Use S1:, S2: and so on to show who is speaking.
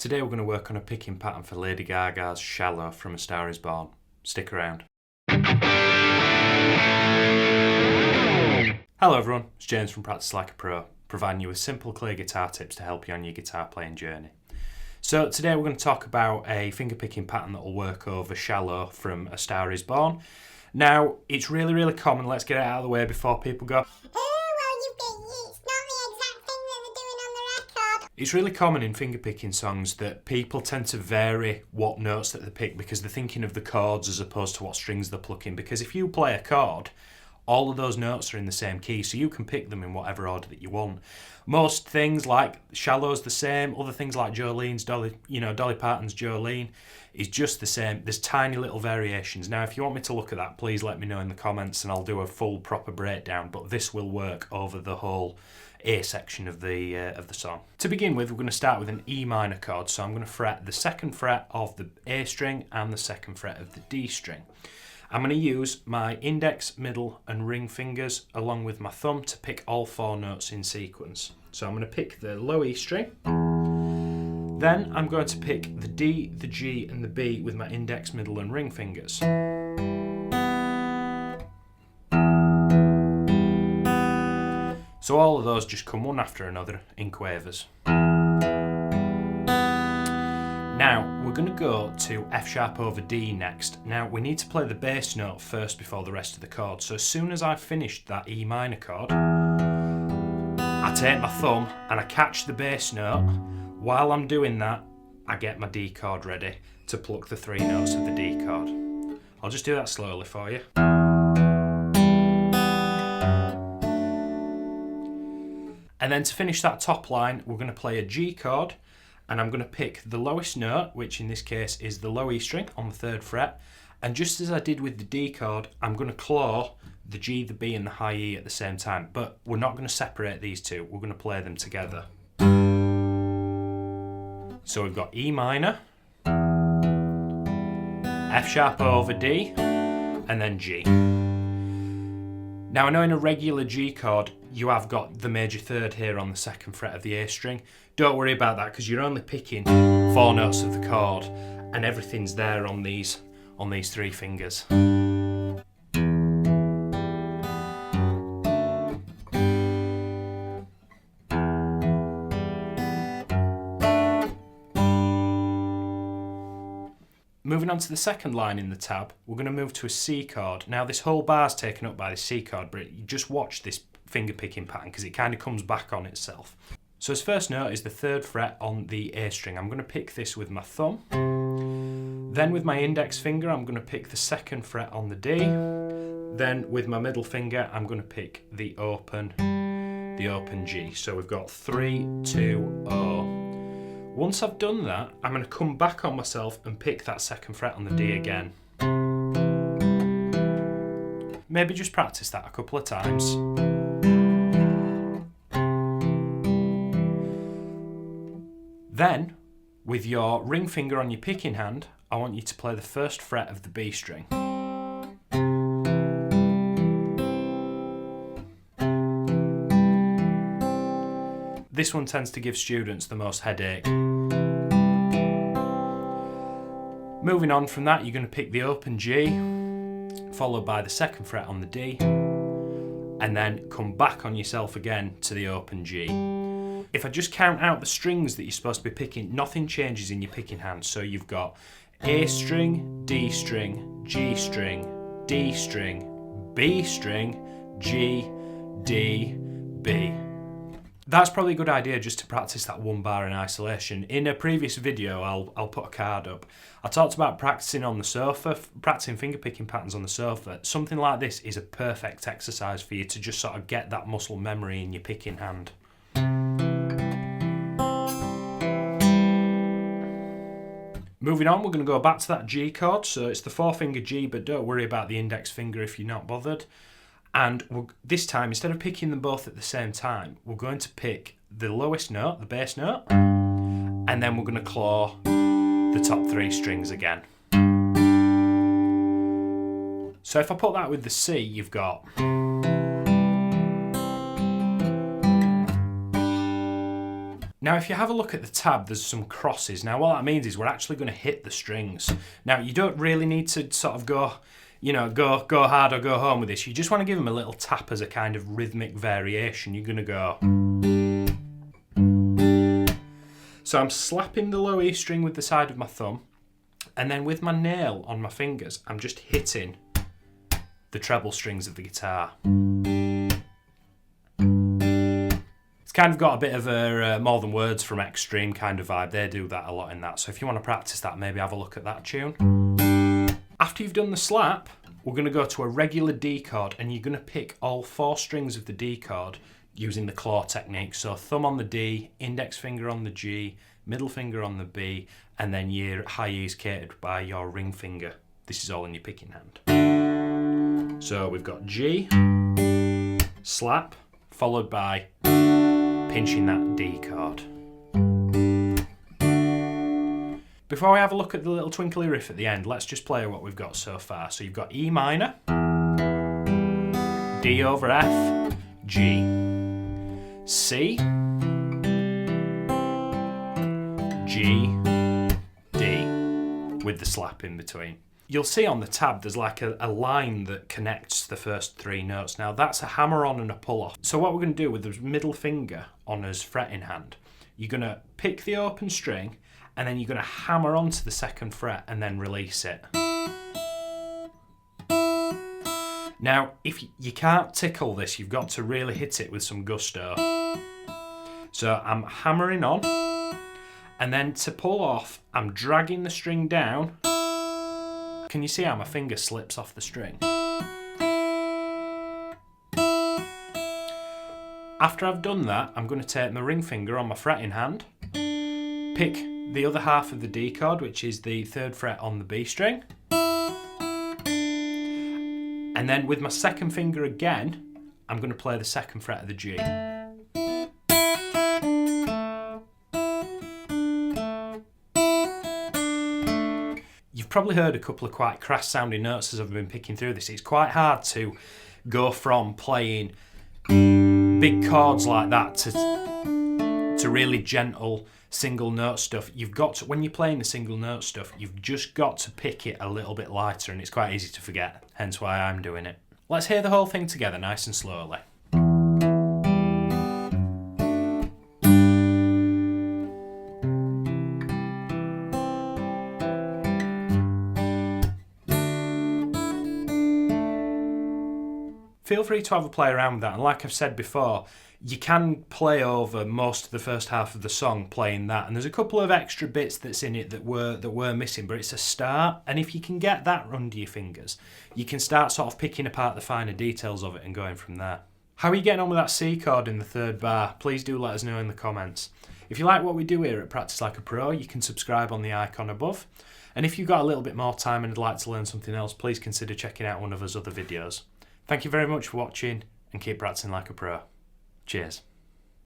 S1: Today we're going to work on a picking pattern for Lady Gaga's Shallow from A Star Is Born. Stick around. Hello everyone, it's James from Practice Like a Pro, providing you with simple clear guitar tips to help you on your guitar playing journey. So today we're going to talk about a fingerpicking pattern that will work over Shallow from A Star Is Born. Now, it's really common, let's get it out of the way before people go, it's really common in fingerpicking songs that people tend to vary what notes that they pick because they're thinking of the chords as opposed to what strings they're plucking. Because if you play a chord, all of those notes are in the same key, so you can pick them in whatever order that you want. Most things like Shallow's the same, other things like Jolene's, Dolly Parton's Jolene is just the same. There's tiny little variations. Now, if you want me to look at that, please let me know in the comments and I'll do a full proper breakdown, but this will work over the whole A section of the song. To begin with, we're going to start with an E minor chord, so I'm going to fret the 2nd fret of the A string and the 2nd fret of the D string. I'm going to use my index, middle and ring fingers along with my thumb to pick all 4 notes in sequence. So I'm going to pick the low E string, then I'm going to pick the D, the G and the B with my index, middle and ring fingers. So all of those just come one after another in quavers. Now we're going to go to F sharp over D next. Now we need to play the bass note first before the rest of the chord. So as soon as I've finished that E minor chord, I take my thumb and I catch the bass note. While I'm doing that, I get my D chord ready to pluck the 3 notes of the D chord. I'll just do that slowly for you. And then to finish that top line, we're going to play a G chord, and I'm going to pick the lowest note, which in this case is the low E string on the 3rd fret. And just as I did with the D chord, I'm going to claw the G, the B and the high E at the same time. But we're not going to separate these two, we're going to play them together. So we've got E minor, F sharp over D, and then G. Now I know in a regular G chord, you have got the major 3rd here on the 2nd fret of the A string. Don't worry about that because you're only picking 4 notes of the chord and everything's there on these 3 fingers. Moving on to the 2nd line in the tab, we're going to move to a C chord. Now this whole bar's taken up by the C chord, but you just watch this finger picking pattern because it kind of comes back on itself. So his first note is the 3rd fret on the A string. I'm going to pick this with my thumb. Then with my index finger, I'm going to pick the 2nd fret on the D. Then with my middle finger, I'm going to pick the open G. So we've got 3, 2, 0. Once I've done that, I'm going to come back on myself and pick that 2nd fret on the D again. Maybe just practice that a couple of times. Then, with your ring finger on your picking hand, I want you to play the 1st fret of the B string. This one tends to give students the most headache. Moving on from that, you're going to pick the open G, followed by the 2nd fret on the D, and then come back on yourself again to the open G. If I just count out the strings that you're supposed to be picking, nothing changes in your picking hand. So you've got A string, D string, G string, D string, B string, G, D, B. That's probably a good idea just to practice that one bar in isolation. In a previous video, I'll put a card up. I talked about practicing on the sofa, practicing fingerpicking patterns on the sofa. Something like this is a perfect exercise for you to just sort of get that muscle memory in your picking hand. Moving on, we're going to go back to that G chord. So it's the 4-finger G, but don't worry about the index finger if you're not bothered. And this time, instead of picking them both at the same time, we're going to pick the lowest note, the bass note, and then we're going to claw the top 3 strings again. So if I put that with the C, you've got Now if you have a look at the tab, there's some crosses. Now what that means is we're actually going to hit the strings. Now you don't really need to sort of go hard or go home with this. You just want to give them a little tap as a kind of rhythmic variation. You're going to go. So I'm slapping the low E string with the side of my thumb, and then with my nail on my fingers, I'm just hitting the treble strings of the guitar. It's kind of got a bit of a More Than Words from Extreme kind of vibe. They do that a lot in that. So if you want to practice that, maybe have a look at that tune. After you've done the slap, we're going to go to a regular D chord, and you're going to pick all 4 strings of the D chord using the claw technique. So thumb on the D, index finger on the G, middle finger on the B, and then your high E is catered by your ring finger. This is all in your picking hand. So we've got G, slap, followed by pinching that D chord. Before we have a look at the little twinkly riff at the end, let's just play what we've got so far. So you've got E minor, D over F, G, C, G, D, with the slap in between. You'll see on the tab there's like a line that connects the first 3 notes. Now that's a hammer on and a pull off. So what we're going to do with the middle finger on his fretting hand, you're going to pick the open string, and then you're going to hammer onto the 2nd fret and then release it. Now, if you can't tickle this, you've got to really hit it with some gusto. So I'm hammering on, and then to pull off, I'm dragging the string down. Can you see how my finger slips off the string? After I've done that, I'm going to take my ring finger on my fretting hand, pick the other half of the D chord, which is the 3rd fret on the B string, and then with my 2nd finger again, I'm going to play the 2nd fret of the G. You've probably heard a couple of quite crass sounding notes as I've been picking through this. It's quite hard to go from playing big chords like that to really gentle single note stuff. You've got to, when you're playing the single note stuff, you've just got to pick it a little bit lighter, and it's quite easy to forget, hence why I'm doing it. Let's hear the whole thing together nice and slowly. Feel free to have a play around with that, and like I've said before, you can play over most of the first half of the song playing that, and there's a couple of extra bits that's in it that were missing, but it's a start, and if you can get that under your fingers, you can start sort of picking apart the finer details of it and going from there. How are you getting on with that C chord in the 3rd bar? Please do let us know in the comments. If you like what we do here at Practice Like a Pro, you can subscribe on the icon above, and if you've got a little bit more time and would like to learn something else, please consider checking out one of our other videos. Thank you very much for watching, and keep practicing like a pro. Cheers.